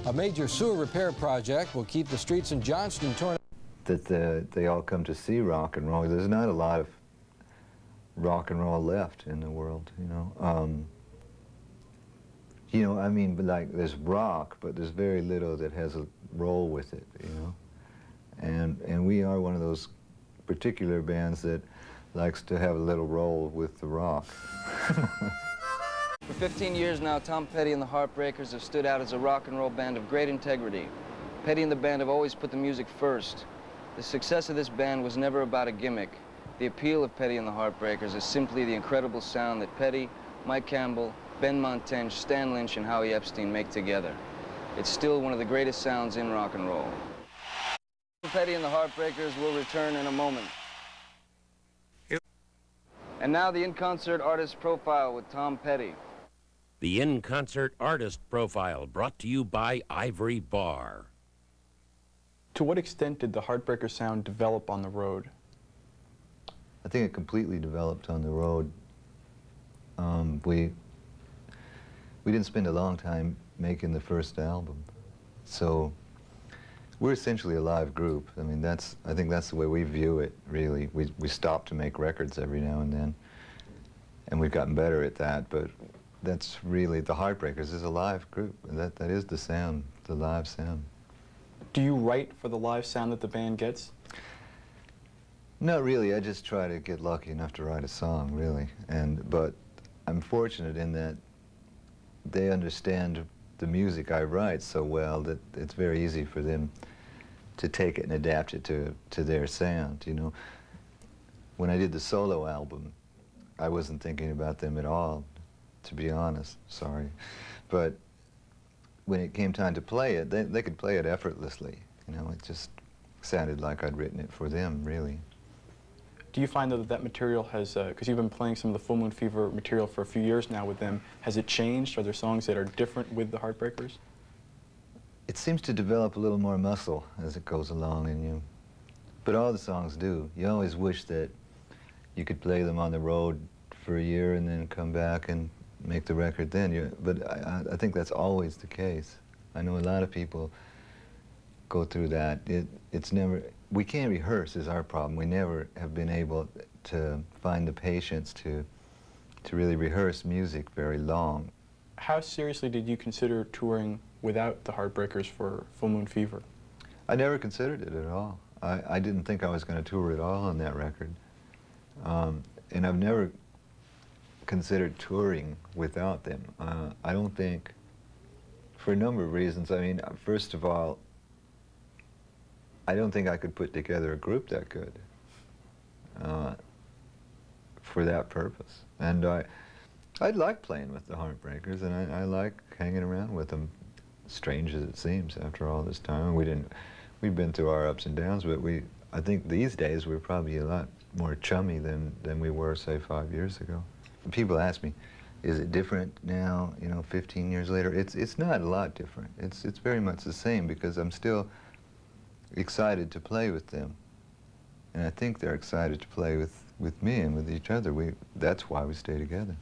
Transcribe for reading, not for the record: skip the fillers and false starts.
A major sewer repair project will keep the streets in Johnston torn. That they all come to see rock and roll. There's not a lot of rock and roll left in the world, you know. I mean, like, there's rock, but there's very little that has a roll with it, you know. And we are one of those particular bands that likes to have a little roll with the rock. For 15 years now, Tom Petty and the Heartbreakers have stood out as a rock and roll band of great integrity. Petty and the band have always put the music first. The success of this band was never about a gimmick. The appeal of Petty and the Heartbreakers is simply the incredible sound that Petty, Mike Campbell, Ben Montench, Stan Lynch, and Howie Epstein make together. It's still one of the greatest sounds in rock and roll. Petty and the Heartbreakers will return in a moment. And now the in-concert artist profile with Tom Petty. The in-concert artist profile brought to you by Ivory Bar. To what extent did the Heartbreaker sound develop on the road? I think it completely developed on the road. We didn't spend a long time making the first album, so we're essentially a live group. I mean, I think that's the way we view it, really. We stop to make records every now and then, and we've gotten better at that, but that's really, the Heartbreakers is a live group. That is the sound, the live sound. Do you write for the live sound that the band gets? Not really. I just try to get lucky enough to write a song, really. But I'm fortunate in that they understand the music I write so well that it's very easy for them to take it and adapt it to their sound, you know. When I did the solo album, I wasn't thinking about them at all, to be honest, sorry. But when it came time to play it, they could play it effortlessly, you know. It just sounded like I'd written it for them, really. Do you find, though, that material has, because you've been playing some of the Full Moon Fever material for a few years now with them, has it changed? Are there songs that are different with the Heartbreakers? It seems to develop a little more muscle as it goes along in you. But all the songs do. You always wish that you could play them on the road for a year and then come back and make the record then. But I think that's always the case. I know a lot of people go through that. It's never, we can't rehearse is our problem. We never have been able to find the patience to really rehearse music very long. How seriously did you consider touring without the Heartbreakers for Full Moon Fever? I never considered it at all. I didn't think I was going to tour at all on that record. And I've never considered touring without them. I don't think, for a number of reasons. I mean, first of all, I don't think I could put together a group that good for that purpose. And I like playing with the Heartbreakers, and I like hanging around with them, strange as it seems after all this time. We've been through our ups and downs, but I think these days we're probably a lot more chummy than we were, say, 5 years ago. People ask me, is it different now, you know, 15 years later? It's not a lot different. It's very much the same, because I'm still excited to play with them. And I think they're excited to play with me and with each other. That's why we stay together.